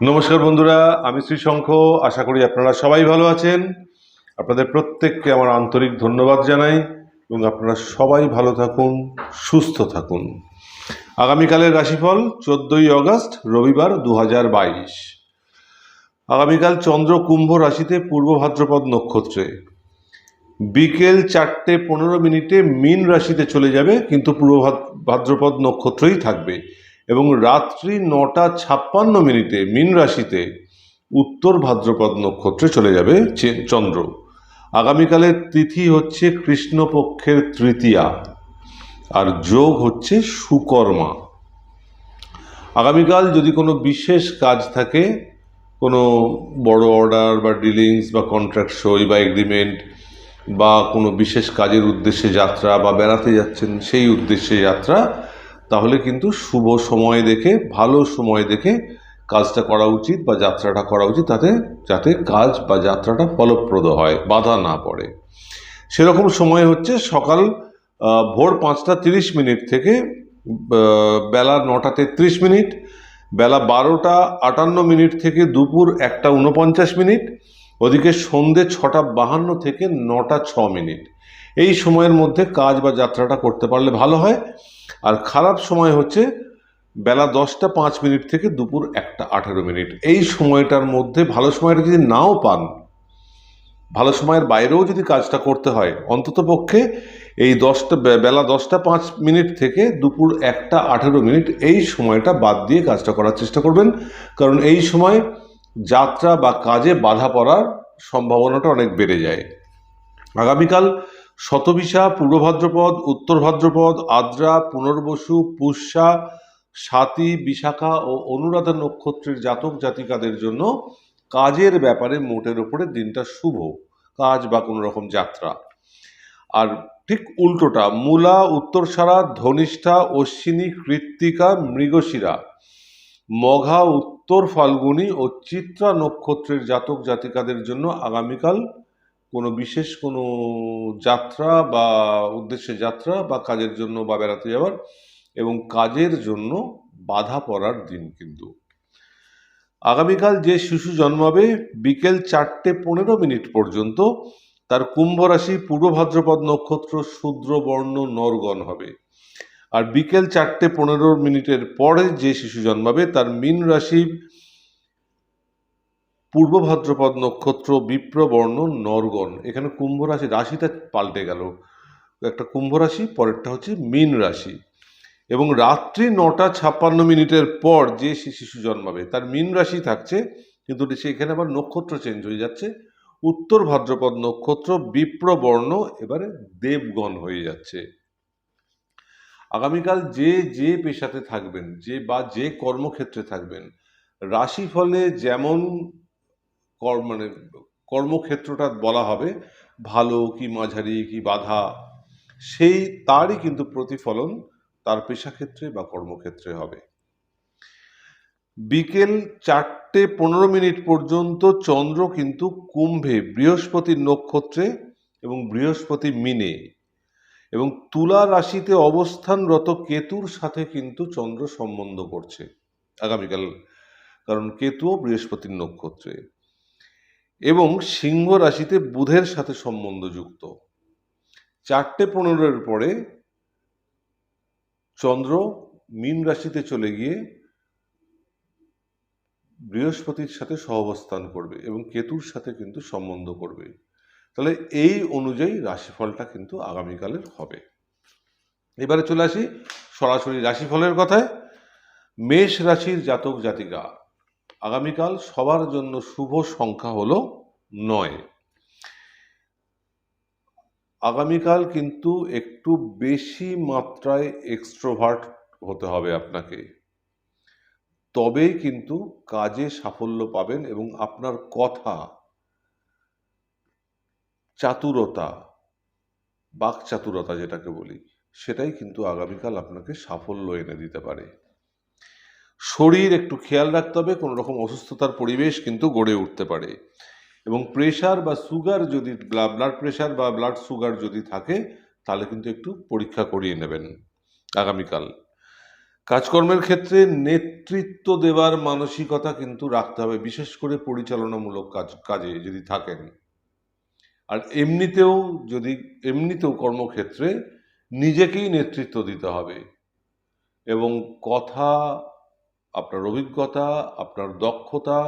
নমস্কার বন্ধুরা, আমি শ্রীশঙ্খ। আশা করি আপনারা সবাই ভালো আছেন। আপনাদের প্রত্যেককে আমার আন্তরিক ধন্যবাদ জানাই এবং আপনারা সবাই ভালো থাকুন, সুস্থ থাকুন। আগামীকালের রাশিফল 14ই অগাস্ট, রবিবার 2022। আগামীকাল চন্দ্র কুম্ভ রাশিতে পূর্ব ভাদ্রপদ নক্ষত্রে বিকেল 4:15 মীন রাশিতে চলে যাবে, কিন্তু পূর্ব ভাদ্রপদ নক্ষত্রই থাকবে। এবং রাত্রি 9:56 মীন রাশিতে উত্তর ভাদ্রপদ নক্ষত্রে চলে যাবে চন্দ্র। আগামীকালের তিথি হচ্ছে কৃষ্ণপক্ষের তৃতীয়া, আর যোগ হচ্ছে সুকর্মা। আগামীকাল যদি কোনো বিশেষ কাজ থাকে, কোনো বড় অর্ডার বা ডিলিংস বা কন্ট্রাক্ট সই বা এগ্রিমেন্ট বা কোনো বিশেষ কাজের উদ্দেশ্যে যাত্রা বা বেড়াতে যাচ্ছেন সেই উদ্দেশ্যে যাত্রা, তাহলে কিন্তু শুভ সময় দেখে, ভালো সময় দেখে কাজটা করা উচিত বা যাত্রাটা করা উচিত, যাতে কাজ বা যাত্রাটা ফলপ্রদ হয়, বাধা না পড়ে। সেরকম সময় হচ্ছে সকাল ভোর 5:30 থেকে বেলা 9:33, বেলা 12:58 থেকে দুপুর 1:49, ওদিকে সন্ধে 6:52 থেকে 9:06। এই সময়ের মধ্যে কাজ বা যাত্রাটা করতে পারলে ভালো হয়। আর খারাপ সময় হচ্ছে বেলা 10:05 থেকে দুপুর 1:18। এই সময়টার মধ্যে ভালো সময়টা যদি নাও পান, ভালো সময়ের বাইরেও যদি কাজটা করতে হয়, অন্তত পক্ষে এই বেলা 10:05 থেকে দুপুর 1:18 এই সময়টা বাদ দিয়ে কাজটা করার চেষ্টা করবেন। কারণ এই সময় যাত্রা বা কাজে বাধা পড়ার সম্ভাবনাটা অনেক বেড়ে যায়। আগামীকাল শতভিসা, পূর্ব ভাদ্রপদ, উত্তর ভাদ্রপদ, আদ্রা, পুনর্বসু, পুষ্যা, স্বাতী, বিশাখা ও অনুরাধা নক্ষত্রের জাতক জাতিকাদের জন্য কাজের ব্যাপারে মোটের ওপরে দিনটা শুভ, কাজ বা কোনো রকম যাত্রা। আর ঠিক উল্টোটা, মূলা, উত্তরসারা, ধনিষ্ঠা, অশ্বিনী, কৃত্তিকা, মৃগশিরা, মঘা, উত্তর ফাল্গুনী ও চিত্রা নক্ষত্রের জাতক জাতিকাদের জন্য আগামীকাল কোনো বিশেষ কোনো যাত্রা বা উদ্দেশ্যে যাত্রা বা কাজের জন্য বা বেড়াতে যাওয়ার এবং কাজের জন্য বাধা পড়ার দিন। কিন্তু আগামীকাল যে শিশু জন্মাবে বিকেল 4:15 পর্যন্ত, তার কুম্ভ রাশি পূর্ব ভাদ্রপদ নক্ষত্র শূদ্রবর্ণ নরগণ হবে। আর বিকেল 4:15 পরে যে শিশু জন্মাবে তার মীন রাশি পূর্ব ভাদ্রপদ নক্ষত্র বিপ্রবর্ণ নরগণ। এখানে কুম্ভ রাশি, রাশিটা পাল্টে গেল, একটা কুম্ভ রাশি, পরেরটা হচ্ছে মীন রাশি। এবং রাত্রি 9:56 পর যে শিশু জন্মাবে তার মীন রাশি থাকছে, কিন্তু সেখানে আবার নক্ষত্র চেঞ্জ হয়ে যাচ্ছে, উত্তর ভাদ্রপদ নক্ষত্র বিপ্রবর্ণ এবারে দেবগণ হয়ে যাচ্ছে। আগামীকাল যে পেশাতে থাকবেন, যে কর্মক্ষেত্রে থাকবেন, রাশিফলে যেমন মানে কর্মক্ষেত্রটা বলা হবে, ভালো কি মাঝারি কি বাধা, তারই কিন্তু প্রতিফলন তার পেশাক্ষেত্রে বা কর্মক্ষেত্রে হবে। বিকেল 4:15 পর্যন্ত চন্দ্র কিন্তু কুম্ভে বৃহস্পতির নক্ষত্রে এবং বৃহস্পতি মীনে এবং তুলা রাশিতে অবস্থানরত কেতুর সাথে কিন্তু চন্দ্র সম্বন্ধ করছে আগামীকাল, কারণ কেতুও বৃহস্পতির নক্ষত্রে, এবং সিংহ রাশিতে বুধের সাথে সম্বন্ধযুক্ত। 4:15 পরে চন্দ্র মীন রাশিতে চলে গিয়ে বৃহস্পতির সাথে সহাবস্থান করবে এবং কেতুর সাথে কিন্তু সম্বন্ধ করবে। তাহলে এই অনুযায়ী রাশিফলটা কিন্তু আগামীকালের হবে। এবারে চলে আসি সরাসরি রাশিফলের কথায়। মেষ রাশির জাতক জাতিকা, আগামীকাল সবার জন্য শুভ সংখ্যা হলো 9। আগামীকাল কিন্তু একটু বেশি মাত্রায় এক্সট্রোভার্ট হতে হবে আপনাকে, তবেই কিন্তু কাজে সাফল্য পাবেন এবং আপনার কথা, চাতুরতা, বাকচাতুরতা যেটাকে বলি, সেটাই কিন্তু আগামীকাল আপনাকে সাফল্য এনে দিতে পারে। শরীর একটু খেয়াল রাখতে হবে, কোনো রকম অসুস্থতার পরিবেশ কিন্তু গড়ে উঠতে পারে। এবং প্রেশার বা সুগার যদি, ব্লাড প্রেশার বা ব্লাড সুগার যদি থাকে, তাহলে কিন্তু একটু পরীক্ষা করিয়ে নেবেন আগামীকাল। কাজকর্মের ক্ষেত্রে নেতৃত্ব দেওয়ার মানসিকতা কিন্তু রাখতে হবে, বিশেষ করে পরিচালনামূলক কাজে যদি থাকেন। আর এমনিতেও কর্মক্ষেত্রে নিজেকেই নেতৃত্ব দিতে হবে এবং কথা, আপনার অভিজ্ঞতা, আপনার দক্ষতা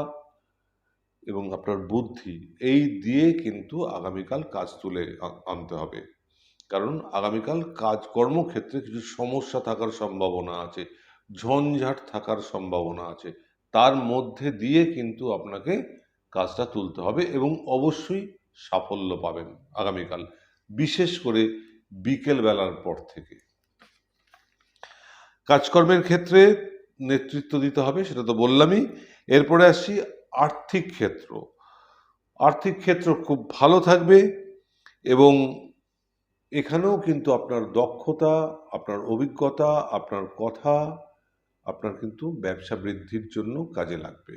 এবং আপনার বুদ্ধি, এই দিয়ে কিন্তু আগামীকাল কাজ তুলে আনতে হবে। কারণ আগামীকাল কর্মক্ষেত্রে কিছু সমস্যা থাকার সম্ভাবনা আছে, ঝঞ্ঝাট থাকার সম্ভাবনা আছে। তার মধ্যে দিয়ে কিন্তু আপনাকে কাজটা তুলতে হবে এবং অবশ্যই সাফল্য পাবেন আগামীকাল, বিশেষ করে বিকেল বেলার পর থেকে। কাজকর্মের ক্ষেত্রে নেতৃত্ব দিতে হবে, সেটা তো বললামই। এরপরে আসছি আর্থিক ক্ষেত্র। আর্থিক ক্ষেত্র খুব ভালো থাকবে এবং এখানেও কিন্তু আপনার দক্ষতা, আপনার অভিজ্ঞতা, আপনার কথা আপনার কিন্তু ব্যবসা বৃদ্ধির জন্য কাজে লাগবে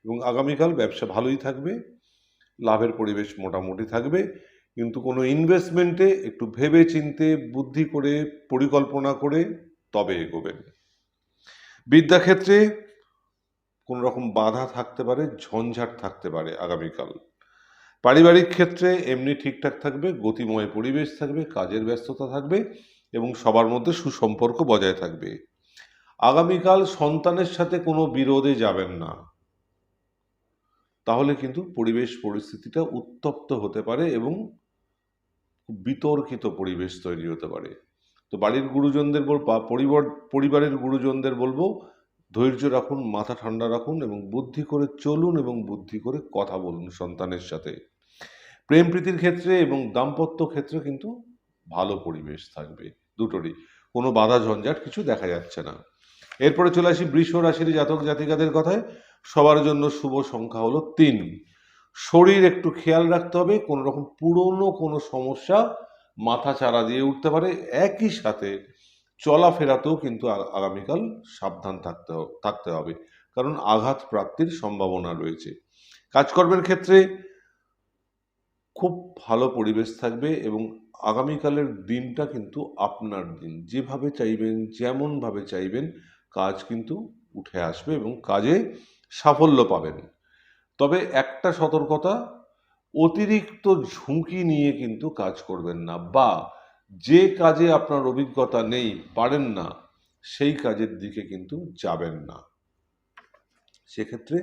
এবং আগামীকাল ব্যবসা ভালোই থাকবে, লাভের পরিবেশ মোটামুটি থাকবে। কিন্তু কোনো ইনভেস্টমেন্টে একটু ভেবে চিন্তে, বুদ্ধি করে, পরিকল্পনা করে তবে এগোবেন। বিদ্যাক্ষেত্রে কোনো রকম বাধা থাকতে পারে, ঝঞ্ঝাট থাকতে পারে আগামীকাল। পারিবারিক ক্ষেত্রে এমনি ঠিকঠাক থাকবে, গতিময় পরিবেশ থাকবে, কাজের ব্যস্ততা থাকবে এবং সবার মধ্যে সুসম্পর্ক বজায় থাকবে। আগামীকাল সন্তানের সাথে কোনো বিরোধে যাবেন না, তাহলে কিন্তু পরিস্থিতিটা উত্তপ্ত হতে পারে এবং খুব বিতর্কিত পরিবেশ তৈরি হতে পারে। তো বাড়ির গুরুজনদের বা পরিবারের গুরুজনদের বলবো, ধৈর্য রাখুন, মাথা ঠান্ডা রাখুন এবং বুদ্ধি করে চলুন এবং বুদ্ধি করে কথা বলুন সন্তানের সাথে। প্রেম প্রীতির ক্ষেত্রে এবং দাম্পত্য ক্ষেত্রে কিন্তু ভালো পরিবেশ থাকবে, দুটোরই কোনো বাধা ঝঞ্ঝাট কিছু দেখা যাচ্ছে না। এরপরে চলে আসি বৃষ রাশির জাতক জাতিকাদের কথায়। সবার জন্য শুভ সংখ্যা হলো 3। শরীর একটু খেয়াল রাখতে হবে, কোনো রকম পুরনো কোনো সমস্যা মাথা চারা দিয়ে উঠতে পারে। একই সাথে চলাফেরাতেও কিন্তু আগামীকাল সাবধান থাকতে হবে, কারণ আঘাত প্রাপ্তির সম্ভাবনা রয়েছে। কাজকর্মের ক্ষেত্রে খুব ভালো পরিবেশ থাকবে এবং আগামীকালের দিনটা কিন্তু আপনার দিন। যেভাবে চাইবেন, যেমনভাবে চাইবেন, কাজ কিন্তু উঠে আসবে এবং কাজে সাফল্য পাবেন। তবে একটা সতর্কতা, অতিরিক্ত ঝুঁকি নিয়ে কিন্তু কাজ করবেন না, বা যে কাজে আপনার অভিজ্ঞতা নেই, পারেন না, সেই কাজের দিকে কিন্তু যাবেন না। সেক্ষেত্রে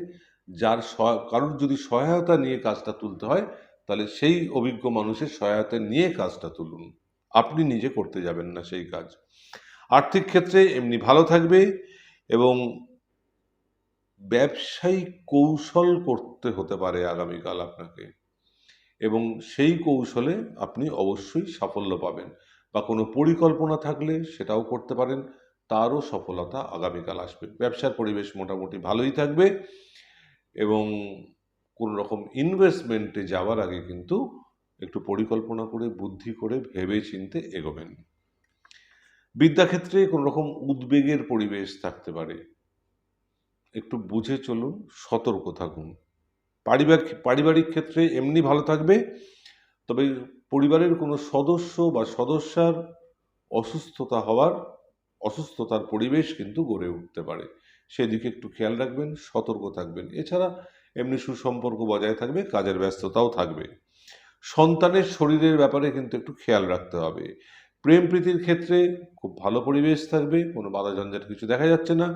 কারোর যদি সহায়তা নিয়ে কাজটা তুলতে হয়, তাহলে সেই অভিজ্ঞ মানুষের সহায়তা নিয়ে কাজটা তুলুন, আপনি নিজে করতে যাবেন না সেই কাজ। আর্থিক ক্ষেত্রে এমনি ভালো থাকবে এবং ব্যবসায়িক কৌশল করতে হতে পারে আগামীকাল আপনাকে, এবং সেই কৌশলে আপনি অবশ্যই সাফল্য পাবেন, বা কোনো পরিকল্পনা থাকলে সেটাও করতে পারেন, তারও সফলতা আগামীকাল আসবে। ব্যবসার পরিবেশ মোটামুটি ভালোই থাকবে এবং কোনো রকম ইনভেস্টমেন্টে যাওয়ার আগে কিন্তু একটু পরিকল্পনা করে, বুদ্ধি করে, ভেবে চিনতে এগোবেন। বিদ্যাক্ষেত্রে কোনো রকম উদ্বেগের পরিবেশ থাকতে পারে, একটু বুঝে চলুন, সতর্ক থাকুন। পারিবারিক ক্ষেত্রে এমনি ভালো থাকবে, তবে পরিবারের কোনো সদস্য বা সদস্যার অসুস্থতার পরিবেশ কিন্তু গড়ে উঠতে পারে, সেদিকে একটু খেয়াল রাখবেন, সতর্ক থাকবেন। এছাড়া এমনি সুসম্পর্ক বজায় থাকবে, কাজের ব্যস্ততাও থাকবে। সন্তানের শরীরের ব্যাপারে কিন্তু একটু খেয়াল রাখতে হবে। প্রেম প্রীতির ক্ষেত্রে খুব ভালো পরিবেশ থাকবে, কোনো বাধা ঝঞ্ঝাট কিছু দেখা যাচ্ছে না।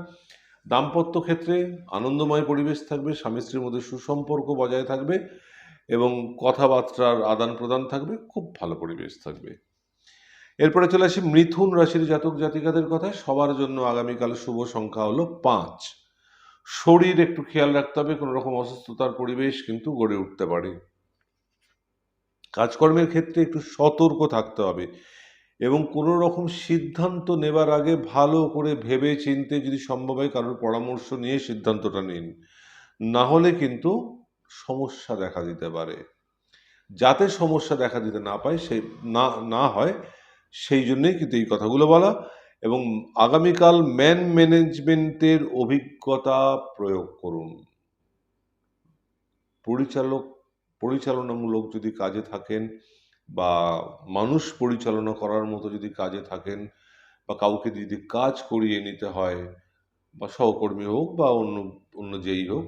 দাম্পত্য ক্ষেত্রে আনন্দময় পরিবেশ থাকবে, স্বামী স্ত্রীর মধ্যে সুসম্পর্ক বজায় থাকবে এবং কথাবার্তার আদান প্রদান থাকবে, খুব ভালো পরিবেশ থাকবে। এরপরে চলে আসি মিথুন রাশির জাতক জাতিকাদের কথায়। সবার জন্য আগামীকাল শুভ সংখ্যা হলো 5। শরীর একটু খেয়াল রাখতে হবে, কোনো রকম অসুস্থতার পরিবেশ কিন্তু গড়ে উঠতে পারে। কাজকর্মের ক্ষেত্রে একটু সতর্ক থাকতে হবে এবং কোনো রকম সিদ্ধান্ত নেবার আগে ভালো করে ভেবে চিনতে, যদি সম্ভব হয় কারোর পরামর্শ নিয়ে সিদ্ধান্তটা নিন, না হলে কিন্তু সমস্যা দেখা দিতে পারে। যাতে সমস্যা দেখা দিতে না হয়, সেই জন্যই কিন্তু এই কথাগুলো বলা। এবং আগামীকাল ম্যানেজমেন্টের অভিজ্ঞতা প্রয়োগ করুন। পরিচালনামূলক যদি কাজে থাকেন বা মানুষ পরিচালনা করার মতো যদি কাজে থাকেন, বা কাউকে যদি কাজ করিয়ে নিতে হয়, বা সহকর্মী হোক বা অন্য অন্য যেই হোক,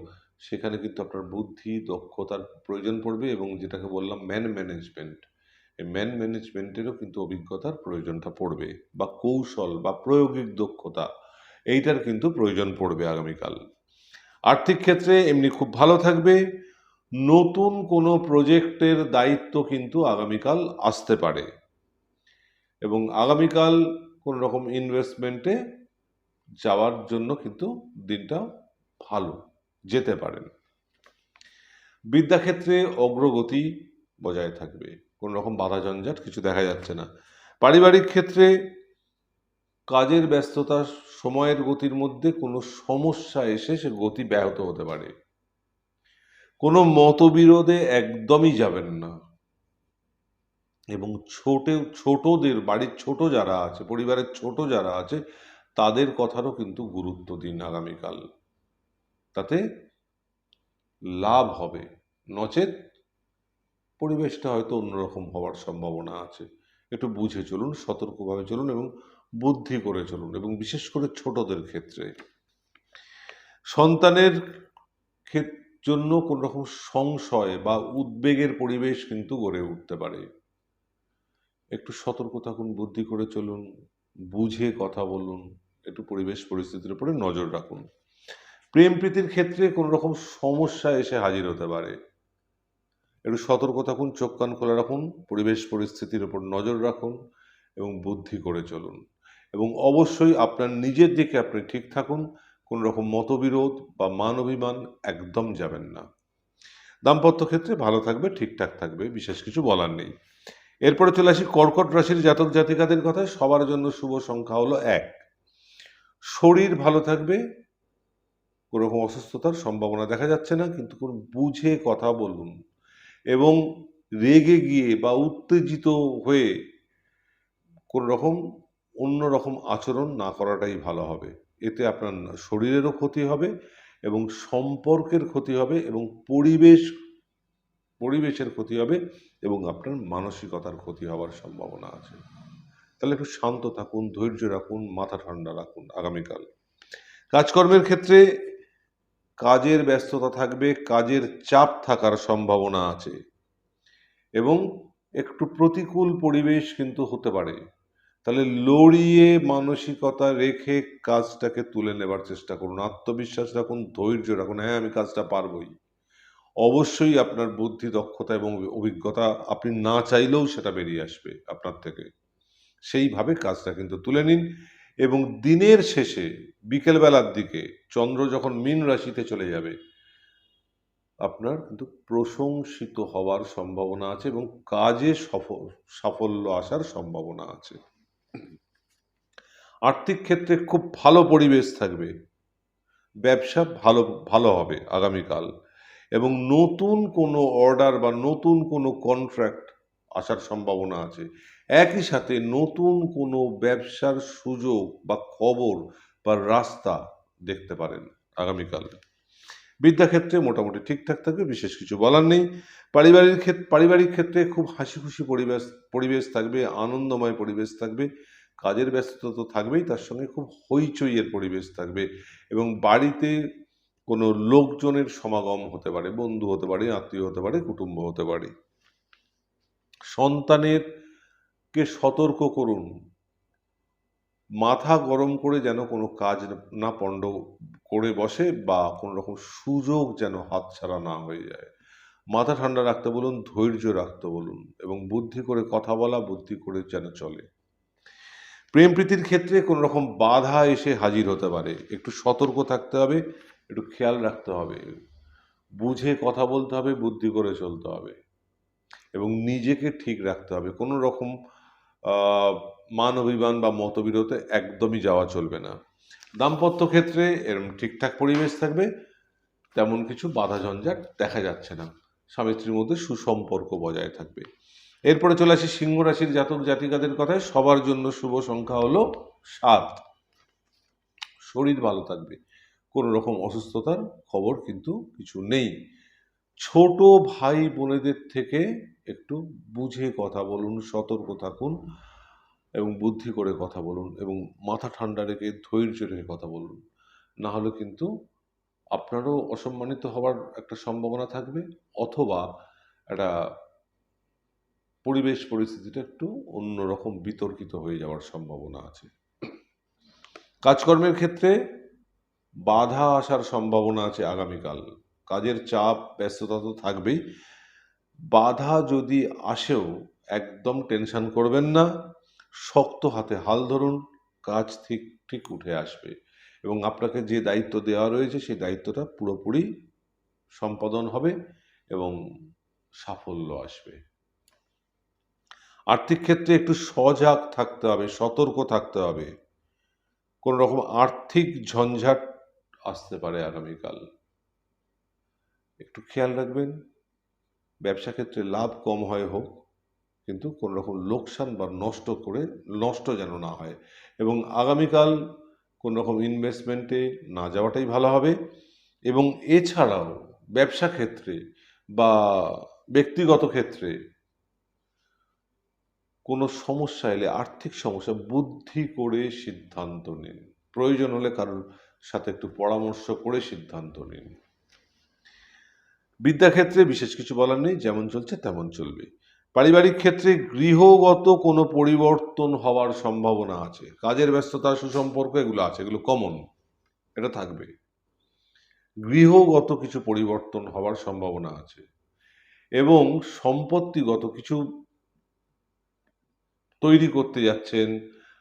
সেখানে কিন্তু আপনার বুদ্ধি দক্ষতার প্রয়োজন পড়বে, এবং যেটাকে বললাম ম্যানেজমেন্ট, এই ম্যানেজমেন্টেরও কিন্তু অভিজ্ঞতার প্রয়োজনটা পড়বে, বা কৌশল বা প্রায়োগিক দক্ষতা, এইটার কিন্তু প্রয়োজন পড়বে আগামীকাল। আর্থিক ক্ষেত্রে এমনি খুব ভালো থাকবে। নতুন কোনো প্রজেক্টের দায়িত্ব কিন্তু আগামীকাল আসতে পারে, এবং আগামীকাল কোনো রকম ইনভেস্টমেন্টে যাওয়ার জন্য কিন্তু দিনটা ভালো, যেতে পারেন। বিদ্যাক্ষেত্রে অগ্রগতি বজায় থাকবে, কোনো রকম বাধা ঝঞ্ঝাট কিছু দেখা যাচ্ছে না। পারিবারিক ক্ষেত্রে কাজের ব্যস্ততা, সময়ের গতির মধ্যে কোনো সমস্যা এসে সে গতি ব্যাহত হতে পারে। কোনো মতবিরোধে একদমই যাবেন না, এবং ছোটদের, বাড়ির ছোট যারা আছে, পরিবারের ছোট যারা আছে, তাদের কথারও কিন্তু গুরুত্ব দিন আগামীকাল, তাতে লাভ হবে। নচেত পরিবেশটা হয়তো অন্যরকম হওয়ার সম্ভাবনা আছে। একটু বুঝে চলুন, সতর্কভাবে চলুন, এবং বুদ্ধি করে চলুন, এবং বিশেষ করে ছোটদের ক্ষেত্রে। সন্তানের জন্য কোন রকম সংশয় বা উদ্বেগের পরিবেশ কিন্তু গড়ে উঠতে পারে। একটু সতর্ক থাকুন, বুদ্ধি করে চলুন, বুঝে কথা বলুন, একটু পরিবেশ পরিস্থিতির উপরে নজর রাখুন। প্রেম প্রীতির ক্ষেত্রে কোনো রকম সমস্যা এসে হাজির হতে পারে। একটু সতর্ক থাকুন, চোখ কান খোলা রাখুন, পরিবেশ পরিস্থিতির উপর নজর রাখুন, এবং বুদ্ধি করে চলুন। এবং অবশ্যই আপনার নিজের দিকে আপনি ঠিক থাকুন, কোনো রকম মতবিরোধ বা মান অভিমান একদম যাবেন না। দাম্পত্য ক্ষেত্রে ভালো থাকবে, ঠিকঠাক থাকবে, বিশেষ কিছু বলার নেই। এরপরে চলে আসি কর্কট রাশির জাতক জাতিকাদের কথায়। সবার জন্য শুভ সংখ্যা হলো 1। শরীর ভালো থাকবে, কোনো রকম অসুস্থতার সম্ভাবনা দেখা যাচ্ছে না, কিন্তু কোন বুঝে কথা বলুন, এবং রেগে গিয়ে বা উত্তেজিত হয়ে কোন রকম অন্য রকম আচরণ না করাটাই ভালো হবে। এতে আপনার শরীরেরও ক্ষতি হবে, এবং সম্পর্কের ক্ষতি হবে, এবং পরিবেশের ক্ষতি হবে, এবং আপনার মানসিকতার ক্ষতি হওয়ার সম্ভাবনা আছে। তাহলে একটু শান্ত থাকুন, ধৈর্য রাখুন, মাথা ঠান্ডা রাখুন আগামীকাল। কাজকর্মের ক্ষেত্রে কাজের ব্যস্ততা থাকবে, কাজের চাপ থাকার সম্ভাবনা আছে, এবং একটু প্রতিকূল পরিবেশ কিন্তু হতে পারে। তাহলে লড়িয়ে মানসিকতা রেখে কাজটাকে তুলে নেবার চেষ্টা করুন, আত্মবিশ্বাস রাখুন, ধৈর্য রাখুন। হ্যাঁ, আমি কাজটা পারবই। অবশ্যই আপনার বুদ্ধি, দক্ষতা এবং অভিজ্ঞতা, আপনি না চাইলেও সেটা বেরিয়ে আসবে আপনার থেকে। সেইভাবে কাজটা কিন্তু তুলে নিন, এবং দিনের শেষে বিকেলবেলার দিকে চন্দ্র যখন মীন রাশিতে চলে যাবে, আপনার কিন্তু প্রশংসিত হওয়ার সম্ভাবনা আছে, এবং কাজে সাফল্য আসার সম্ভাবনা আছে। আর্থিক ক্ষেত্রে খুব ভালো পরিবেশ থাকবে, ব্যবসা ভালো ভালো হবে আগামীকাল, এবং নতুন কোনো অর্ডার বা নতুন কোনো কন্ট্রাক্ট আসার সম্ভাবনা আছে। একই সাথে নতুন কোনো ব্যবসার সুযোগ বা খবর বা রাস্তা দেখতে পারেন আগামীকাল। বিদ্যাক্ষেত্রে মোটামুটি ঠিকঠাক থাকবে, বিশেষ কিছু বলার নেই। পারিবারিক ক্ষেত্রে খুব হাসি খুশি পরিবেশ থাকবে, আনন্দময় পরিবেশ থাকবে। কাজের ব্যস্ততা তো থাকবেই, তার সঙ্গে খুব হইচইয়ের পরিবেশ থাকবে, এবং বাড়িতে কোনো লোকজনের সমাগম হতে পারে, বন্ধু হতে পারে, আত্মীয় হতে পারে, কুটুম্ব হতে পারে। সন্তানের কে সতর্ক করুন, মাথা গরম করে যেন কোনো কাজ না পণ্ড করে বসে, বা কোনো রকম সুযোগ যেন হাতছাড়া না হয়ে যায়। মাথা ঠান্ডা রাখতে বলুন, ধৈর্য রাখতে বলুন, এবং বুদ্ধি করে কথা বলা, বুদ্ধি করে যেন চলে। প্রেম প্রীতির ক্ষেত্রে কোনো রকম বাধা এসে হাজির হতে পারে, একটু সতর্ক থাকতে হবে, একটু খেয়াল রাখতে হবে, বুঝে কথা বলতে হবে, বুদ্ধি করে চলতে হবে, এবং নিজেকে ঠিক রাখতে হবে। কোনো রকম মান অভিমান বা মতবিরোধে একদমই যাওয়া চলবে না। দাম্পত্য ক্ষেত্রে এরকম ঠিকঠাক পরিবেশ থাকবে, তেমন কিছু বাধা ঝঞ্ঝাট দেখা যাচ্ছে না, স্বামী স্ত্রীর মধ্যে সুসম্পর্ক বজায় থাকবে। এরপরে চলে আসি সিংহ রাশির জাতক জাতিকাদের কথায়। সবার জন্য শুভ সংখ্যা হলো 7। শরীর ভালো থাকবে, কোনো রকম অসুস্থতার খবর কিন্তু কিছু নেই। ছোট ভাই বোনেদের থেকে একটু বুঝে কথা বলুন, সতর্ক থাকুন, এবং বুদ্ধি করে কথা বলুন এবং মাথা ঠান্ডা রেখে ধৈর্য রেখে কথা বলুন। না হলে কিন্তু আপনারও অসম্মানিত হওয়ার একটা সম্ভাবনা থাকবে, অথবা একটা পরিবেশ পরিস্থিতিটা একটু অন্যরকম বিতর্কিত হয়ে যাওয়ার সম্ভাবনা আছে। কাজকর্মের ক্ষেত্রে বাধা আসার সম্ভাবনা আছে আগামীকাল। কাজের চাপ ব্যস্ততা তো থাকবেই, বাধা যদি আসেও একদম টেনশন করবেন না, শক্ত হাতে হাল ধরুন, কাজ ঠিক ঠিক উঠে আসবে এবং আপনাকে যে দায়িত্ব দেওয়া রয়েছে সেই দায়িত্বটা পুরোপুরি সম্পাদন হবে এবং সাফল্য আসবে। আর্থিক ক্ষেত্রে একটু সজাগ থাকতে হবে, সতর্ক থাকতে হবে। কোনো রকম আর্থিক ঝঞ্ঝাট আসতে পারে আগামীকাল, একটু খেয়াল রাখবেন। ব্যবসা ক্ষেত্রে লাভ কম হয় হোক, কিন্তু কোনো রকম লোকসান বা নষ্ট যেন না হয়, এবং আগামীকাল কোনো রকম ইনভেস্টমেন্টে না যাওয়াটাই ভালো হবে। এবং এছাড়াও ব্যবসা ক্ষেত্রে বা ব্যক্তিগত ক্ষেত্রে কোনো সমস্যা এলে, আর্থিক সমস্যা, বুদ্ধি করে সিদ্ধান্ত নিন। প্রয়োজন হলে কারোর সাথে একটু পরামর্শ করে সিদ্ধান্ত নিন। বিদ্যাক্ষেত্রে বিশেষ কিছু বলার নেই, যেমন চলছে তেমন চলবে। পারিবারিক ক্ষেত্রে গৃহগত কোনো পরিবর্তন হওয়ার সম্ভাবনা আছে। কাজের ব্যস্ততা, সুসম্পর্ক এগুলো আছে, এগুলো কমন, এটা থাকবে। গৃহগত কিছু পরিবর্তন হওয়ার সম্ভাবনা আছে এবং সম্পত্তিগত কিছু তৈরি করতে যাচ্ছেন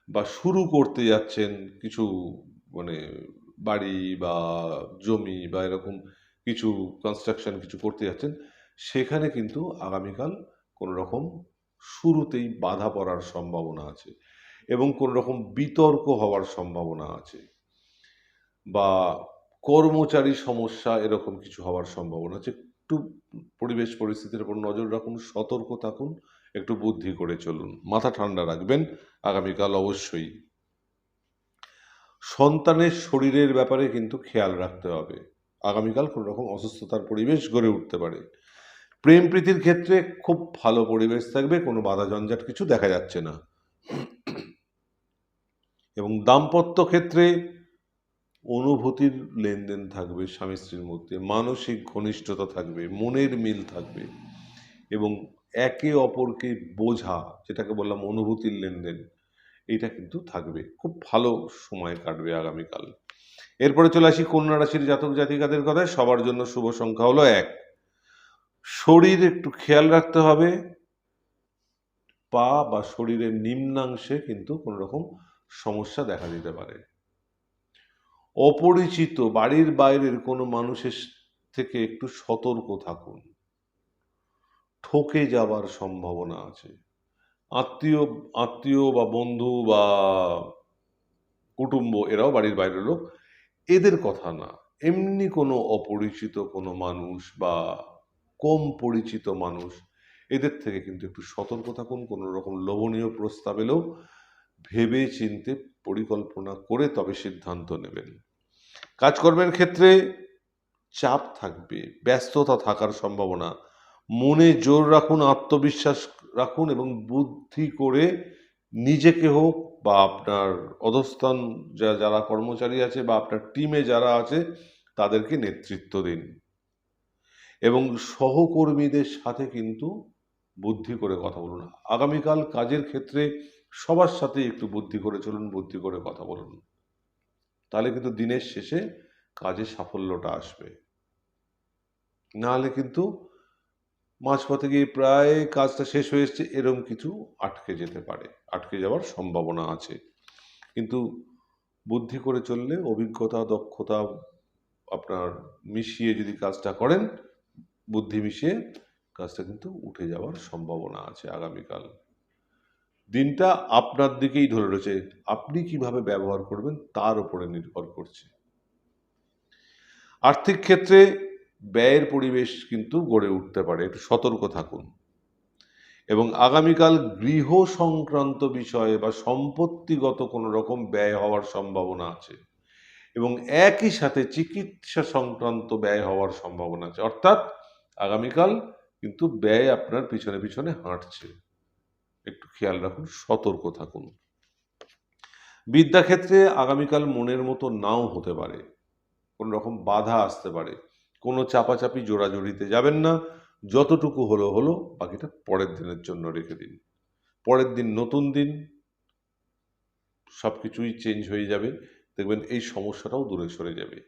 বা শুরু করতে যাচ্ছেন, কিছু মানে বাড়ি বা জমি বা এরকম কিছু কনস্ট্রাকশন কিছু করতে যাচ্ছেন, সেখানে কিন্তু আগামীকাল কোনো রকম শুরুতেই বাধা পড়ার সম্ভাবনা আছে এবং কোনো রকম বিতর্ক হওয়ার সম্ভাবনা আছে, বা কর্মচারী সমস্যা এরকম কিছু হওয়ার সম্ভাবনা আছে। একটু পরিবেশ পরিস্থিতির উপর নজর রাখুন, সতর্ক থাকুন, একটু বুদ্ধি করে চলুন, মাথা ঠান্ডা রাখবেন আগামীকাল অবশ্যই। সন্তানের শরীরের ব্যাপারে কিন্তু খেয়াল রাখতে হবে। আগামীকাল কোনো রকম অসুস্থতার পরিবেশ গড়ে উঠতে পারে। প্রেম প্রীতির ক্ষেত্রে খুব ভালো পরিবেশ থাকবে, কোনো বাধা জঞ্জাট কিছু দেখা যাচ্ছে না। এবং দাম্পত্য ক্ষেত্রে অনুভূতির লেনদেন থাকবে স্বামী স্ত্রীর মধ্যে, মানসিক ঘনিষ্ঠতা থাকবে, মনের মিল থাকবে এবং একে অপরকে বোঝা, যেটাকে বললাম অনুভূতির লেনদেন, এইটা কিন্তু থাকবে। খুব ভালো সময় কাটবে আগামীকাল। এরপরে চলে আসি কন্যা রাশির জাতক জাতিকাদের কথায়। সবার জন্য শুভ সংখ্যা হলো 1। শরীর একটু খেয়াল রাখতে হবে, পা বা শরীরের নিম্নাংশে কিন্তু কোনো রকম সমস্যা দেখা দিতে পারে। অপরিচিত বাড়ির বাইরের কোনো মানুষের থেকে একটু সতর্ক থাকুন, ঠকে যাবার সম্ভাবনা আছে। আত্মীয় আত্মীয় বা বন্ধু বা কুটুম্ব, এরাও বাড়ির বাইরের লোক, এদের কথা না, এমনি কোনো অপরিচিত কোনো মানুষ বা কম পরিচিত মানুষ, এদের থেকে কিন্তু একটু সতর্ক থাকুন। কোনো রকম লোভনীয় প্রস্তাব এলেও ভেবে চিনতে পরিকল্পনা করে তবে সিদ্ধান্ত নেবেন। কাজকর্মের ক্ষেত্রে চাপ থাকবে, ব্যস্ততা থাকার সম্ভাবনা। মনে জোর রাখুন, আত্মবিশ্বাস রাখুন এবং বুদ্ধি করে নিজেকে হোক বা আপনার অধস্থান যারা কর্মচারী আছে বা আপনার টিমে যারা আছে তাদেরকে নেতৃত্ব দিন এবং সহকর্মীদের সাথে কিন্তু বুদ্ধি করে কথা বলুন। আগামীকাল কাজের ক্ষেত্রে সবার সাথে একটু বুদ্ধি করে চলুন, বুদ্ধি করে কথা বলুন, তাহলে কিন্তু দিনের শেষে কাজে সাফল্যটা আসবে। নাহলে কিন্তু মাঝপথে গিয়ে প্রায় কাজটা শেষ হয়ে এসছে এরকম কিছু আটকে যেতে পারে, আটকে যাওয়ার সম্ভাবনা আছে। কিন্তু বুদ্ধি করে চললে, অভিজ্ঞতা দক্ষতা আপনার মিশিয়ে যদি কাজটা করেন, বুদ্ধি মিশিয়ে, কাজটা কিন্তু উঠে যাওয়ার সম্ভাবনা আছে আগামীকাল। দিনটা আপনার দিকেই ধরে রয়েছে, আপনি কিভাবে ব্যবহার করবেন তার উপরে নির্ভর করছে। আর্থিক ক্ষেত্রে ব্যয়ের পরিবেশ কিন্তু গড়ে উঠতে পারে, একটু সতর্ক থাকুন। এবং আগামীকাল গৃহ সংক্রান্ত বিষয়ে বা সম্পত্তিগত কোনো রকম ব্যয় হওয়ার সম্ভাবনা আছে এবং একই সাথে চিকিৎসা সংক্রান্ত ব্যয় হওয়ার সম্ভাবনা আছে। অর্থাৎ আগামীকাল কিন্তু ব্যয় আপনার পিছনে পিছনে হাঁটছে, একটু খেয়াল রাখুন, সতর্ক থাকুন। বিদ্যাক্ষেত্রে আগামীকাল মনের মতো নাও হতে পারে, কোনো রকম বাধা আসতে পারে, কোনো চাপাচাপি জোড়াজুড়িতে যাবেন না। যতটুকু হলো হলো, বাকিটা পরের দিনের জন্য রেখে দিন। পরের দিন নতুন দিন, সব কিছুই চেঞ্জ হয়ে যাবে, দেখবেন এই সমস্যাটাও দূরে সরে যাবে।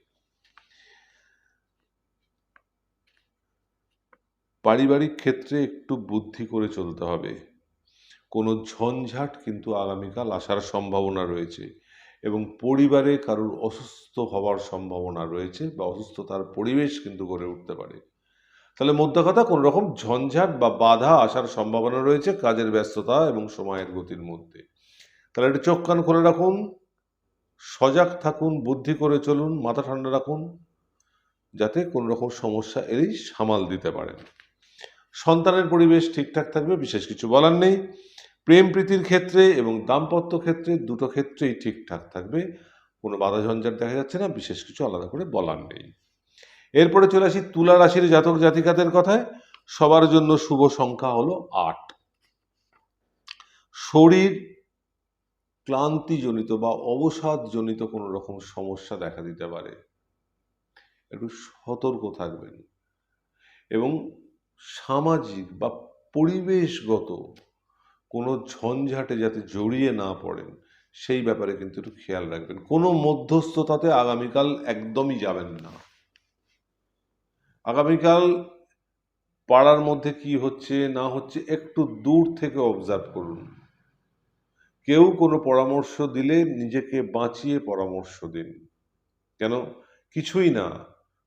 পারিবারিক ক্ষেত্রে একটু বুদ্ধি করে চলতে হবে। কোনো ঝঞ্ঝাট কিন্তু আগামীকাল আসার সম্ভাবনা রয়েছে, এবং পরিবারে কারোর অসুস্থ হওয়ার সম্ভাবনা রয়েছে, বা অসুস্থতার পরিবেশ কিন্তু গড়ে উঠতে পারে। তাহলে মোদ্দা কথা, কোনো রকম ঝঞ্ঝাট বা বাধা আসার সম্ভাবনা রয়েছে কাজের ব্যস্ততা এবং সময়ের গতির মধ্যে। তাহলে একটু চোখ কান খুলে রাখুন, সজাগ থাকুন, বুদ্ধি করে চলুন, মাথা ঠান্ডা রাখুন, যাতে কোনো রকম সমস্যা এলেই সামাল দিতে পারেন। সন্তানের পরিবেশ ঠিকঠাক থাকবে, বিশেষ কিছু বলার নেই। প্রেম প্রীতির ক্ষেত্রে এবং দাম্পত্য ক্ষেত্রে দুটো ক্ষেত্রেই ঠিকঠাক থাকবে, কোনো বাধা ঝঞ্ঝাট দেখা যাচ্ছে না, বিশেষ কিছু আলাদা করে বলার নেই। এরপরে চলে আসি তুলা রাশির জাতক জাতিকাদের কথায়। সবার জন্য শুভ সংখ্যা হলো 8। শরীর ক্লান্তিজনিত বা অবসাদজনিত কোনো রকম সমস্যা দেখা দিতে পারে, একটু সতর্ক থাকবেন। এবং সামাজিক বা পরিবেশগত কোনো ঝঞ্ঝাটে যাতে জড়িয়ে না পড়েন, সেই ব্যাপারে কিন্তু একটু খেয়াল রাখবেন। কোনো মধ্যস্থতাতে আগামীকাল একদমই যাবেন না। আগামীকাল পাড়ার মধ্যে কি হচ্ছে না হচ্ছে একটু দূর থেকে অবজার্ভ করুন। কেউ কোনো পরামর্শ দিলে নিজেকে বাঁচিয়ে পরামর্শ দিন। কেন? কিছুই না,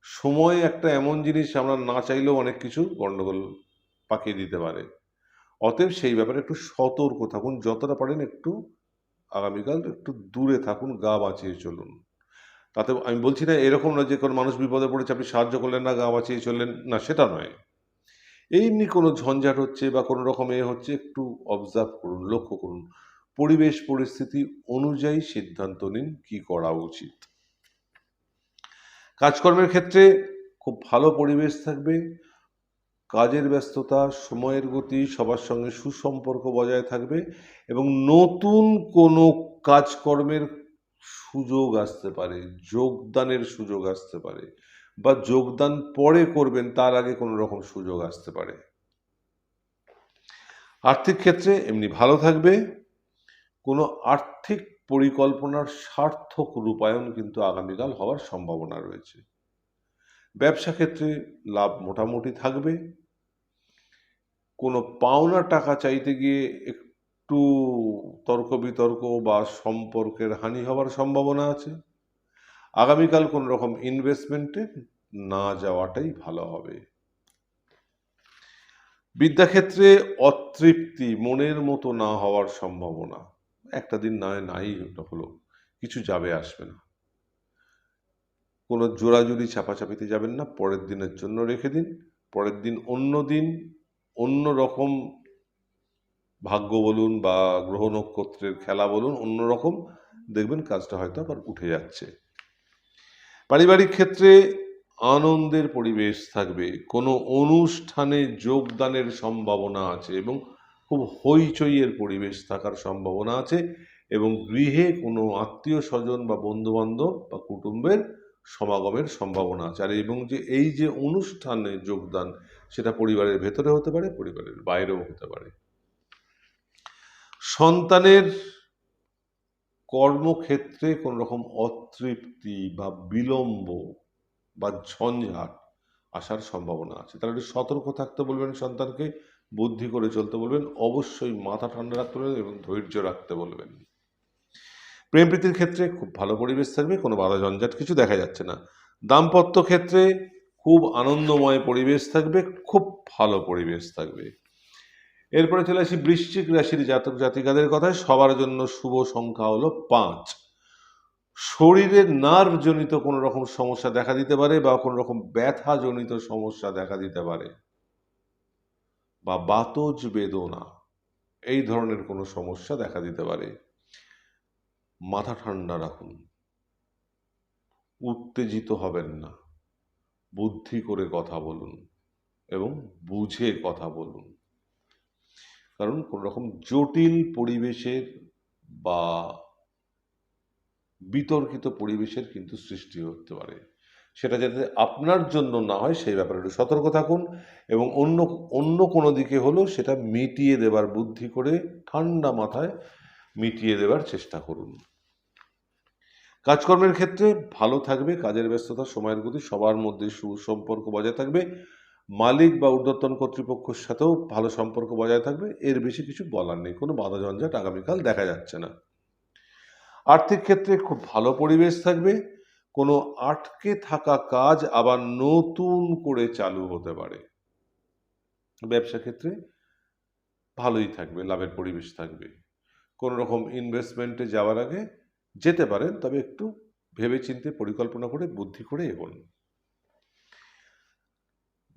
সময় একটা এমন জিনিস, আমরা না চাইলেও অনেক কিছু গন্ডগোল পাকিয়ে দিতে পারে। অতএব সেই ব্যাপারে একটু সতর্ক থাকুন, যতটা পারেন একটু আগামীকাল একটু দূরে থাকুন, গা বাঁচিয়ে চলুন। তাতে আমি বলছি না এরকম না যে কোনো মানুষ বিপদে পড়েছে আপনি সাহায্য করলেন না, গা বাঁচিয়ে চললেন না, সেটা নয়। এমনি কোনো ঝঞ্ঝাট হচ্ছে বা কোনো রকম হচ্ছে, একটু অবজার্ভ করুন, লক্ষ্য করুন, পরিবেশ পরিস্থিতি অনুযায়ী সিদ্ধান্ত নিন কি করা উচিত। কাজকর্মের ক্ষেত্রে খুব ভালো পরিবেশ থাকবে, কাজের ব্যস্ততা, সময়ের গতি, সবার সঙ্গে সুসম্পর্ক বজায় থাকবে, এবং নতুন কোনো কাজকর্মের সুযোগ আসতে পারে, যোগদানের সুযোগ আসতে পারে, বা যোগদান পরে করবেন তার আগে কোনো রকম সুযোগ আসতে পারে। আর্থিক ক্ষেত্রে এমনি ভালো থাকবে, কোনো আর্থিক পরিকল্পনার সার্থক রূপায়ণ কিন্তু আগামীকাল হওয়ার সম্ভাবনা রয়েছে। ব্যবসা ক্ষেত্রে লাভ মোটামুটি থাকবে, কোনো পাওনা টাকা চাইতে গিয়ে একটু তর্ক বিতর্ক বা সম্পর্কের হানি হওয়ার সম্ভাবনা আছে। আগামীকাল কোনো রকম ইনভেস্টমেন্টে না যাওয়াটাই ভালো হবে। বিদ্যাক্ষেত্রে অতৃপ্তি, মনের মতো না হওয়ার সম্ভাবনা, একটা দিন নাই হলো, কিছু যাবে আসবে না। কোনো জোড়াজুড়ি চাপাচাপিতে যাবেন না, পরের দিনের জন্য রেখে দিন। পরের দিন অন্য রকম ভাগ্য বলুন বা গ্রহ নক্ষত্রের খেলা বলুন, অন্যরকম দেখবেন কাজটা হয়তো আবার উঠে যাচ্ছে। পারিবারিক ক্ষেত্রে আনন্দের পরিবেশ থাকবে, কোনো অনুষ্ঠানে যোগদানের সম্ভাবনা আছে এবং খুব হইচইয়ের পরিবেশ থাকার সম্ভাবনা আছে, এবং গৃহে কোনো আত্মীয় স্বজন বা বন্ধুবান্ধব বা কুটুম্বের সমাগমের সম্ভাবনা আছে। আর এবং যে এই যে অনুষ্ঠানে যোগদান, সেটা পরিবারের ভেতরে হতে পারে, পরিবারের বাইরেও হতে পারে। সন্তানের কর্মক্ষেত্রে কোনো রকম অতৃপ্তি বা বিলম্ব বা ঝঞ্ঝাট আসার সম্ভাবনা আছে, তাহলে একটু সতর্ক থাকতে বলবেন সন্তানকে, বুদ্ধি করে চলতে বলবেন, অবশ্যই মাথা ঠান্ডা রাখতে বলবেন এবং ধৈর্য রাখতে বলবেন। প্রেম প্রীতির ক্ষেত্রে খুব ভালো পরিবেশ থাকবে, কোনো বাধা ঝঞ্ঝাট কিছু দেখা যাচ্ছে না। দাম্পত্য ক্ষেত্রে খুব আনন্দময় পরিবেশ থাকবে, খুব ভালো পরিবেশ থাকবে। এরপরে চলে আসি বৃশ্চিক রাশির জাতক জাতিকাদের কথায়। সবার জন্য শুভ সংখ্যা হলো 5। শরীরের নার্ভ জনিত কোনো রকম সমস্যা দেখা দিতে পারে, বা কোনো রকম ব্যথা জনিত সমস্যা দেখা দিতে পারে, বা বাতজ বেদনা, এই ধরনের কোনো সমস্যা দেখা দিতে পারে। মাথা ঠান্ডা রাখুন, উত্তেজিত হবেন না, বুদ্ধি করে কথা বলুন এবং বুঝে কথা বলুন। কারণ কোনো রকম জটিল পরিবেশের বা বিতর্কিত পরিবেশের কিন্তু সৃষ্টি হতে পারে। সেটা যাতে আপনার জন্য না হয় সেই ব্যাপারে একটু সতর্ক থাকুন, এবং অন্য অন্য কোনো দিকে হলেও সেটা মিটিয়ে দেবার বুদ্ধি করে ঠান্ডা মাথায় মিটিয়ে দেবার চেষ্টা করুন। কাজকর্মের ক্ষেত্রে ভালো থাকবে, কাজের ব্যস্ততা, সময়ের গতি, সবার মধ্যে সুসম্পর্ক বজায় থাকবে, মালিক বা ঊর্ধ্বতন কর্তৃপক্ষের সাথেও ভালো সম্পর্ক বজায় থাকবে। এর বেশি কিছু বলার নেই, কোনো বাধা ঝঞ্ঝাট আগামীকাল দেখা যাচ্ছে না। আর্থিক ক্ষেত্রে খুব ভালো পরিবেশ থাকবে, কোনো আটকে থাকা কাজ আবার নতুন করে চালু হতে পারে। ব্যবসা ক্ষেত্রে ভালোই থাকবে, লাভের পরিবেশ থাকবে। কোনো রকম ইনভেস্টমেন্টে যাওয়ার আগে যেতে পারেন, তবে একটু ভেবেচিন্তে পরিকল্পনা করে বুদ্ধি করে এগোন।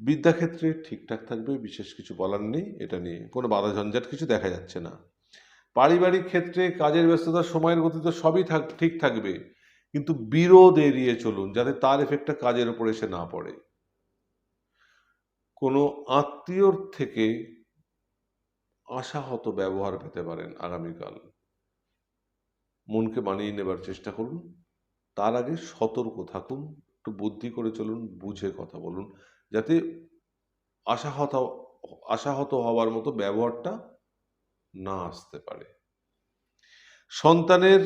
বিদ্যাক্ষেত্রে ঠিকঠাক থাকবে, বিশেষ কিছু বলার নেই, এটা নিয়ে কোনো বাধা ঝঞ্ঝাট কিছু দেখা যাচ্ছে না। পারিবারিক ক্ষেত্রে কাজের ব্যস্ততা, সময়ের গতি তো সবই ঠিক থাকবে, কিন্তু বিরোধ এড়িয়ে চলুন যাতে তার এফেক্টটা কাজের উপর এসে না পড়ে। কোনো আত্মীয়র থেকে আশাহত ব্যবহার পেতে পারেন আগামীকাল, মনকে মানিয়ে নেবার চেষ্টা করুন। তার আগে সতর্ক থাকুন, একটু বুদ্ধি করে চলুন, বুঝে কথা বলুন, যাতে আশাহত আশাহত হওয়ার মতো ব্যবহারটা না আসতে পারে। সন্তানের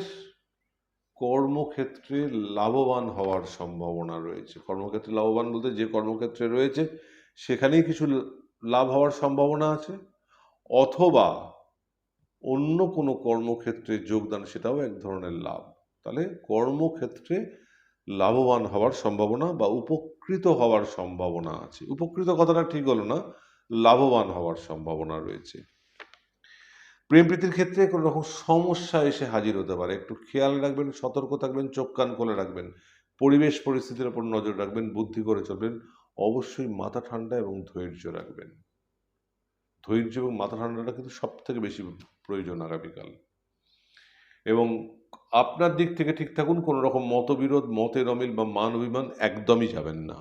কর্মক্ষেত্রে লাভবান হওয়ার সম্ভাবনা রয়েছে। কর্মক্ষেত্রে লাভবান বলতে যে কর্মক্ষেত্রে রয়েছে সেখানেই কিছু লাভ হওয়ার সম্ভাবনা আছে, অথবা অন্য কোনো কর্মক্ষেত্রে যোগদান, সেটাও এক ধরনের লাভ। তাহলে কর্মক্ষেত্রে লাভবান হওয়ার সম্ভাবনা বা উপকৃত হওয়ার সম্ভাবনা আছে। উপকৃত কথাটা ঠিক হলো না, লাভবান হওয়ার সম্ভাবনা রয়েছে। প্রেম প্রীতির ক্ষেত্রে কোনো রকম সমস্যা এসে হাজির হতে পারে, একটু খেয়াল রাখবেন, সতর্ক থাকবেন, চোখ কান খোলা রাখবেন, পরিবেশ পরিস্থিতির উপর নজর রাখবেন, বুদ্ধি করে চলবেন, অবশ্যই মাথা ঠান্ডা এবং ধৈর্য রাখবেন। ধৈর্য এবং মাথা ঠান্ডাটা কিন্তু সব থেকে বেশি প্রয়োজন আগামীকাল। এবং আপনার দিক থেকে ঠিক থাকুন, কোনো রকম মতবিরোধ, মতের অমিল বা মান অভিমান একদমই যাবেন না।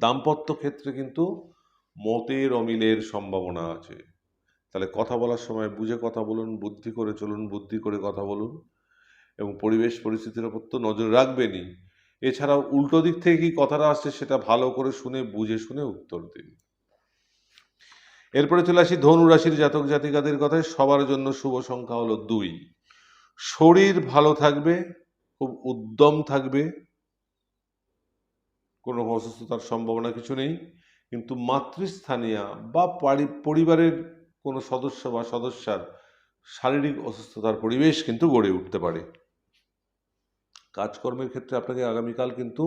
দাম্পত্য ক্ষেত্রে কিন্তু মতের অমিলের সম্ভাবনা আছে, তাহলে কথা বলার সময় বুঝে কথা বলুন, বুদ্ধি করে চলুন, বুদ্ধি করে কথা বলুন, এবং পরিবেশ পরিস্থিতির ওপর তো নজর রাখবেনই। এছাড়াও উল্টো দিক থেকে কি কথাটা আসছে সেটা ভালো করে শুনে বুঝে শুনে উত্তর দিন। এরপরে চলে আসি ধনু রাশির জাতক জাতিকাদের কথায়। সবার জন্য শুভ সংখ্যা হলো 2। শরীর ভালো থাকবে, খুব উদ্যম থাকবে, কোনো অসুস্থতার সম্ভাবনা কিছু নেই, কিন্তু মাতৃস্থানীয় বা পরিবারের কোনো সদস্য বা সদস্যার শারীরিক অসুস্থতার পরিবেশ কিন্তু গড়ে উঠতে পারে। কাজকর্মের ক্ষেত্রে আপনাকে আগামীকাল কিন্তু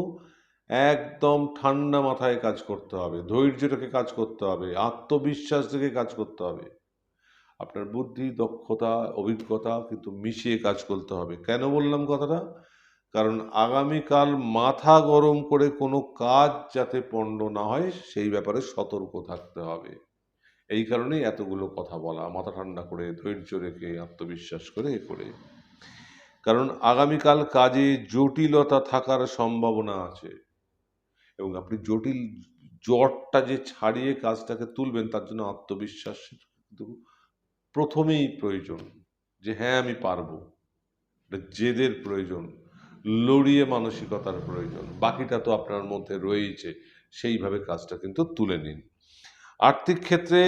একদম ঠান্ডা মাথায় কাজ করতে হবে, ধৈর্য রেখে কাজ করতে হবে, আত্মবিশ্বাস রেখে কাজ করতে হবে। আপনার বুদ্ধি, দক্ষতা, অভিজ্ঞতা কিন্তু মিশিয়ে কাজ করতে হবে। কেন বললাম কথাটা? কারণ আগামীকাল মাথা গরম করে কোনো কাজ যাতে পণ্ড না হয় সেই ব্যাপারে সতর্ক থাকতে হবে। এই কারণেই এতগুলো কথা বলা, মাথা ঠান্ডা করে, ধৈর্য রেখে, আত্মবিশ্বাস করে কারণ আগামীকাল কাজে জটিলতা থাকার সম্ভাবনা আছে, এবং আপনি জটটা যে ছাড়িয়ে কাজটাকে তুলবেন তার জন্য আত্মবিশ্বাস কিন্তু প্রথমেই প্রয়োজন, যে হ্যাঁ আমি পারবো। জেদের প্রয়োজন, লড়িয়ে মানসিকতার প্রয়োজন, বাকিটা তো আপনার মধ্যে রয়েছে, সেইভাবে কাজটা কিন্তু তুলে নিন। আর্থিক ক্ষেত্রে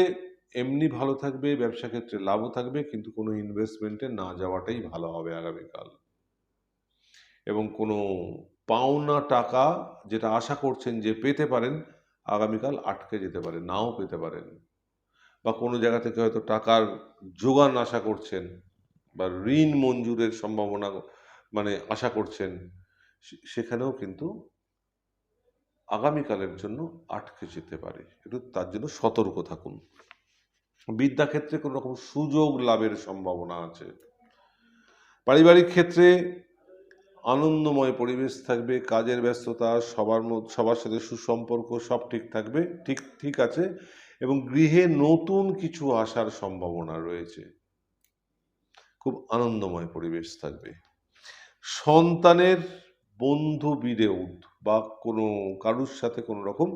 এমনি ভালো থাকবে, ব্যবসা ক্ষেত্রে লাভও থাকবে, কিন্তু কোনো ইনভেস্টমেন্টে না যাওয়াটাই ভালো হবে আগামীকাল। এবং কোনো পাওনা টাকা যেটা আশা করছেন যে পেতে পারেন, আগামীকাল আটকে যেতে পারে, নাও পেতে পারেন। বা কোনো জায়গা থেকে হয়তো টাকার যোগান আশা করছেন, বা ঋণ মঞ্জুরের সম্ভাবনা আশা করছেন, সেখানেও কিন্তু আগামীকালের জন্য আটকে যেতে পারে, একটু তার জন্য সতর্ক থাকুন। বিদ্যাক্ষেত্রে কোনো রকম সুযোগ লাভের সম্ভাবনা আছে। পারিবারিক ক্ষেত্রে আনন্দময় পরিবেশ থাকবে, কাজের ব্যস্ততা, সবার সাথে সুসম্পর্ক সব ঠিক থাকবে, ঠিক আছে, এবং গৃহে নতুন কিছু আসার সম্ভাবনা রয়েছে। খুব আনন্দময় পরিবেশ থাকবে। সন্তানের বন্ধু বিরোধ বা কোনো কারুর সাথে কোনো রকম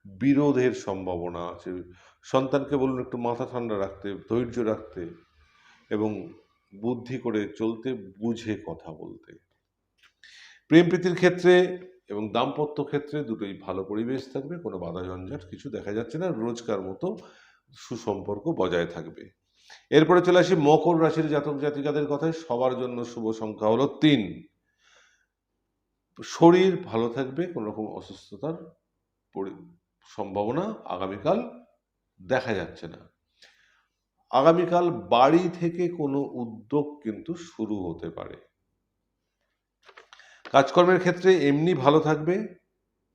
বিরোধের সম্ভাবনা আছে। সন্তানকে বলুন একটু মাথা ঠান্ডা রাখতে, ধৈর্য রাখতে এবং বুদ্ধি করে চলতে, বুঝে কথা বলতে। প্রেম প্রীতির ক্ষেত্রে এবং দাম্পত্য ক্ষেত্রে দুটোই ভালো পরিবেশ থাকবে, কোনো বাধা ঝঞ্ঝাট কিছু দেখা যাচ্ছে না, রোজকার মতো সুসম্পর্ক বজায় থাকবে। এরপরে চলে আসি মকর রাশির জাতক জাতিকাদের কথায়। সবার জন্য শুভ সংখ্যা হলো 3। শরীর ভালো থাকবে, কোনো রকম অসুস্থতার সম্ভাবনা আগামীকাল দেখা যাচ্ছে না। আগামীকাল বাড়ি থেকে কোনো উদ্যোগ কিন্তু শুরু হতে পারে। কাজকর্মের ক্ষেত্রে এমনি ভালো থাকবে,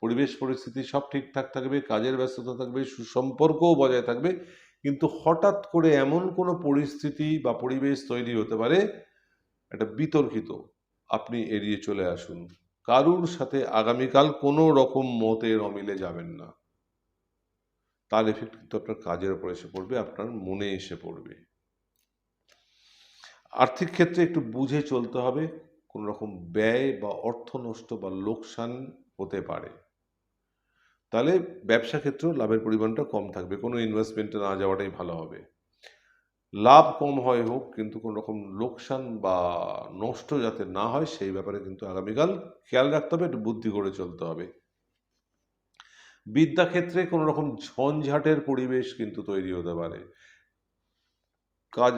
পরিবেশ পরিস্থিতি সব ঠিকঠাক থাকবে, কাজের ব্যস্ততা থাকবে, সুসম্পর্কও বজায় থাকবে, কিন্তু হঠাৎ করে এমন কোনো পরিস্থিতি বা পরিবেশ তৈরি হতে পারে একটা বিতর্কিত, আপনি এড়িয়ে চলে আসুন। কারুর সাথে আগামীকাল কোনো রকম মতের অমিলে যাবেন না, তার এফেক্ট কিন্তু আপনার কাজের উপর এসে পড়বে, আপনার মনে এসে পড়বে। আর্থিক ক্ষেত্রে একটু বুঝে চলতে হবে, কোনো রকম ব্যয় বা অর্থ নষ্ট বা লোকসান হতে পারে। তাহলে ব্যবসা ক্ষেত্রেও লাভের পরিমাণটা কম থাকবে, কোনো ইনভেস্টমেন্টে না যাওয়াটাই ভালো হবে। লাভ কম হয় হোক, কিন্তু কোনো রকম লোকসান বা নষ্ট যাতে না হয় সেই ব্যাপারে কিন্তু আগামীকাল খেয়াল রাখতে হবে, একটু বুদ্ধি করে চলতে হবে। বিদ্যাক্ষেত্রে কোনো রকম ঝঞ্ঝাটের পরিবেশ কিন্তু তৈরি হতে পারে। কাজ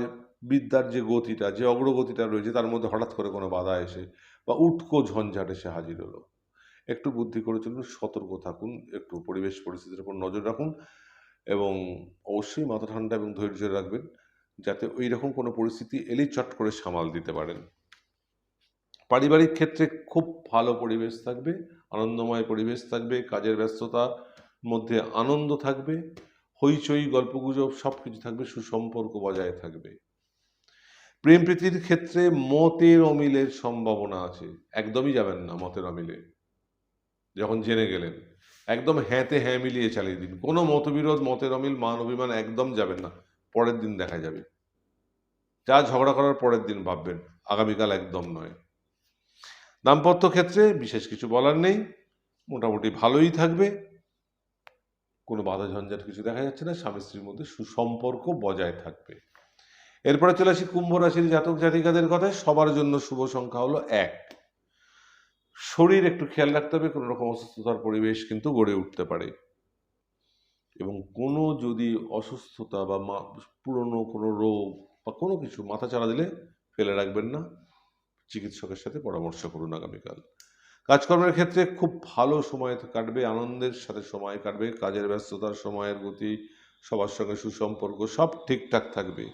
বিদ্যার যে গতিটা, যে অগ্রগতিটা রয়েছে তার মধ্যে হঠাৎ করে কোনো বাধা এসে বা উটকো ঝঞ্ঝাট এসে হাজির হলো। একটু বুদ্ধি করে চলুন, সতর্ক থাকুন, একটু পরিবেশ পরিস্থিতির উপর নজর রাখুন এবং অবশ্যই মাথা ঠান্ডা এবং ধৈর্য রাখবেন, যাতে ওই রকম কোনো পরিস্থিতি এলেই চট করে সামাল দিতে পারেন। পারিবারিক ক্ষেত্রে খুব ভালো পরিবেশ থাকবে, আনন্দময় পরিবেশ থাকবে, কাজের ব্যস্ততার মধ্যে আনন্দ থাকবে, হইচই গল্পগুজব সব কিছু থাকবে, সুসম্পর্ক বজায় থাকবে। প্রেম প্রীতির ক্ষেত্রে মতের অমিলের সম্ভাবনা আছে, একদমই যাবেন না মতের অমিলে। যখন জেনে গেলেন একদম হ্যাঁতে হ্যাঁ মিলিয়ে চালিয়ে দিন, কোনো মতবিরোধ, মতের অমিল, মান অভিমান একদম যাবেন না, পরের দিন দেখা যাবে। যা ঝগড়া করার পরের দিন ভাববেন, আগামীকাল একদম নয়। দাম্পত্য ক্ষেত্রে বিশেষ কিছু বলার নেই, মোটামুটি ভালোই থাকবে, কোনো বাধা ঝঞ্ঝাট কিছু দেখা যাচ্ছে না, স্বামী স্ত্রীর মধ্যে সুসম্পর্ক বজায় থাকবে। এরপরে চলে আসি কুম্ভ রাশির জাতক জাতিকাদের কথায়। সবার জন্য শুভ সংখ্যা হলো 1। শরীর একটু খেয়াল রাখতে হবে, কোনো রকম অসুস্থতার পরিবেশ কিন্তু গড়ে উঠতে পারে এবং কোনো যদি অসুস্থতা বা পুরনো কোনো রোগ বা কোনো কিছু মাথা চাড়া দিলে ফেলে রাখবেন না, চিকিৎসকের সাথে পরামর্শ করুন আগামীকাল। কাজকর্মের ক্ষেত্রে খুব ভালো সময় কাটবে, আনন্দের সাথে সময় কাটবে, কাজের ব্যস্ততার সময়ের গতি, সবার সঙ্গে সুসম্পর্ক সব ঠিকঠাক থাকবে,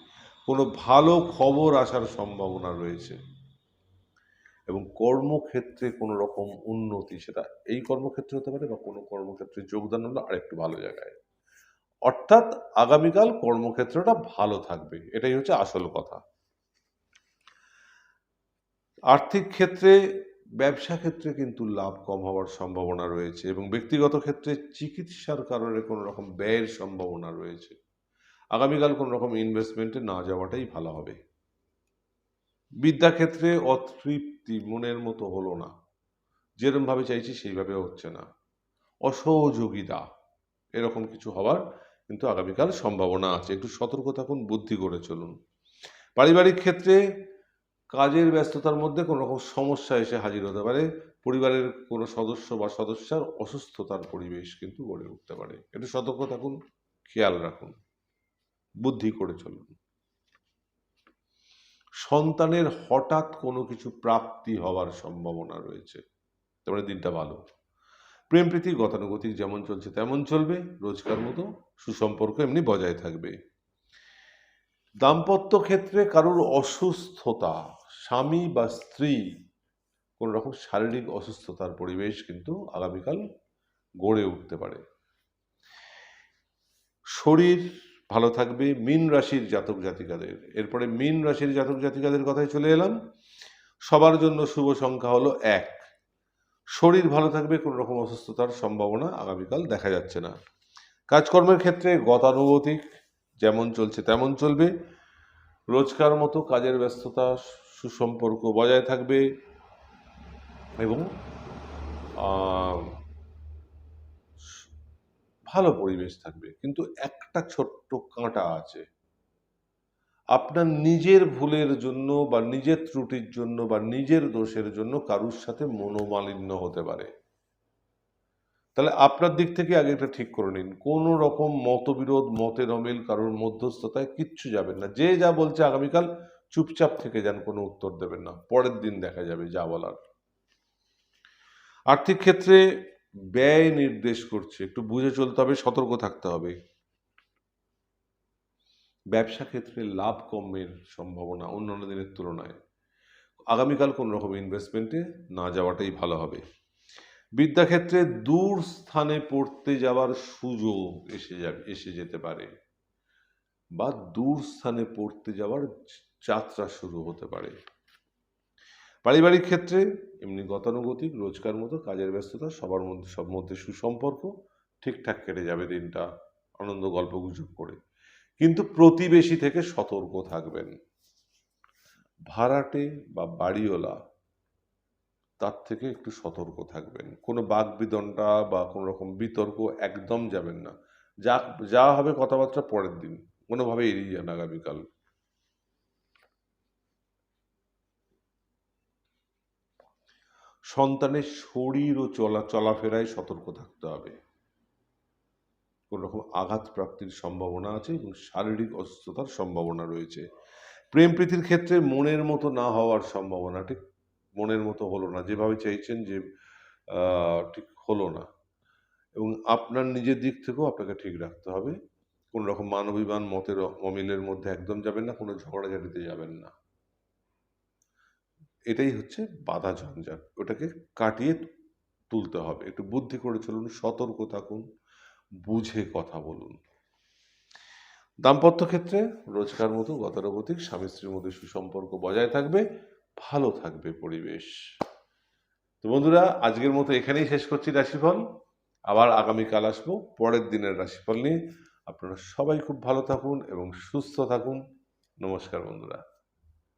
কোনো ভালো খবর আসার সম্ভাবনা রয়েছে এবং কর্মক্ষেত্রে কোনো রকম উন্নতি, সেটা এই কর্মক্ষেত্রে হতে পারে বা কোনো কর্মক্ষেত্রে যোগদান হলো আরেকটু ভালো জায়গায়, অর্থাৎ আগামীকাল কর্মক্ষেত্রটা ভালো থাকবে, এটাই হচ্ছে আসল কথা। আর্থিক ক্ষেত্রে, ব্যবসা ক্ষেত্রে কিন্তু লাভ কম হওয়ার সম্ভাবনা রয়েছে এবং ব্যক্তিগত ক্ষেত্রে চিকিৎসার কারণে কোনো রকম ব্যয়ের সম্ভাবনা রয়েছে। আগামীকাল কোনো রকম ইনভেস্টমেন্টে না যাওয়াটাই ভালো হবে। বিদ্যাক্ষেত্রে অতৃপ্তি, মনের মতো হলো না, যেরকমভাবে চাইছি সেইভাবে হচ্ছে না, অসহযোগিতা, এরকম কিছু হওয়ার কিন্তু আগামীকাল সম্ভাবনা আছে, একটু সতর্ক থাকুন, বুদ্ধি করে চলুন। পারিবারিক ক্ষেত্রে কাজের ব্যস্ততার মধ্যে কোনো রকম সমস্যা এসে হাজির হতে পারে, পরিবারের কোনো সদস্য বা সদস্যার অসুস্থতার পরিবেশ কিন্তু গড়ে উঠতে পারে, একটু সতর্ক থাকুন, খেয়াল রাখুন, বুদ্ধি করে চলুন। সন্তানের হঠাৎ কোনো কিছু প্রাপ্তি হওয়ার সম্ভাবনা রয়েছে, তারপরে দিনটা ভালো। প্রেম প্রীতি গতানুগতিক যেমন চলছে তেমন চলবে, রোজকার মতো সুসম্পর্ক এমনি বজায় থাকবে। দাম্পত্য ক্ষেত্রে কারোর অসুস্থতা, স্বামী বা স্ত্রী কোনো রকম শারীরিক অসুস্থতার পরিবেশ কিন্তু আগামীকাল গড়ে উঠতে পারে। শরীর ভালো থাকবে মীন রাশির জাতক জাতিকাদের। এরপরে মীন রাশির জাতক জাতিকাদের কথায় চলে এলাম। সবার জন্য শুভ সংখ্যা হলো 1। শরীর ভালো থাকবে, কোনো রকম অসুস্থতার সম্ভাবনা আগামীকাল দেখা যাচ্ছে না। কাজকর্মের ক্ষেত্রে গতানুগতিক যেমন চলছে তেমন চলবে, রোজকার মতো কাজের ব্যস্ততা, সুসম্পর্ক বজায় থাকবে এবং ভালো পরিবেশ থাকবে। কিন্তু একটা ছোট্ট কাঁটা আছে। আপনার নিজের ভুলের জন্য বা নিজের ত্রুটির জন্য বা নিজের দোষের জন্য কারুর সাথে মনোমালিন্য হতে পারে। তাহলে আপনার দিক থেকে আগে এটা ঠিক করে নিন। কোনো রকম মতবিরোধ, মতের অমিল, কারোর মধ্যস্থতায় কিচ্ছু যাবেন না। যে যা বলছে আগামীকাল চুপচাপ থেকে যান, কোনো উত্তর দেবেন না। পরের দিন দেখা যাবে যা বলার। আর্থিক ক্ষেত্রে ব্যয় নির্দেশ করছে, একটু বুঝে চলতে হবে, সতর্ক থাকতে হবে। ব্যবসা ক্ষেত্রে লাভ কমের সম্ভাবনা অন্যান্য দিনের তুলনায়। আগামীকাল কোনো রকম ইনভেস্টমেন্টে না যাওয়াটাই ভালো হবে। বিদ্যাক্ষেত্রে দূর স্থানে পড়তে যাওয়ার সুযোগ এসে যেতে পারে, বা দূর স্থানে পড়তে যাওয়ার যাত্রা শুরু হতে পারে। পারিবারিক ক্ষেত্রে এমনি গতানুগতিক রোজকার মতো কাজের ব্যস্ততা, সব মধ্যে সুসম্পর্ক, ঠিকঠাক কেটে যাবে দিনটা আনন্দ গল্পগুজব করে। কিন্তু প্রতিবেশী থেকে সতর্ক থাকবেন। ভাড়াটে বা বাড়িওয়ালা, তার থেকে একটু সতর্ক থাকবেন। কোনো বাকবিতণ্ডা বা কোনো রকম বিতর্ক একদম যাবেন না। যা যা হবে কথাবার্তা পরের দিন, কোনোভাবে এড়িয়ে যান আগামীকাল। সন্তানের শরীর ও চলাফেরায় সতর্ক থাকতে হবে। কোনো রকম আঘাত প্রাপ্তির সম্ভাবনা আছে এবং শারীরিক অসুস্থতার সম্ভাবনা রয়েছে। প্রেম প্রীতির ক্ষেত্রে মনের মতো না হওয়ার সম্ভাবনা, ঠিক মনের মতো হলো না, যেভাবে চাইছেন যে ঠিক হলো না, এবং আপনার নিজের দিক থেকেও আপনাকে ঠিক রাখতে হবে। কোনো রকম মানবিমান মতের অমিলের মধ্যে একদম যাবেন না, কোনো ঝগড়াঝাটিতে যাবেন না। এটাই হচ্ছে বাধা ঝঞ্ঝাট, ওটাকে কাটিয়ে তুলতে হবে। একটু বুদ্ধি করে চলুন, সতর্ক থাকুন, বুঝে কথা বলুন। দাম্পত্য ক্ষেত্রে রোজকার মতো গতানুগতিক স্বামী স্ত্রীর মধ্যে সুসম্পর্ক বজায় থাকবে, ভালো থাকবে পরিবেশ। তো বন্ধুরা, আজকের মতো এখানেই শেষ করছি রাশিফল। আবার আগামীকাল আসবো পরের দিনের রাশিফল নিয়ে। আপনারা সবাই খুব ভালো থাকুন এবং সুস্থ থাকুন। নমস্কার বন্ধুরা।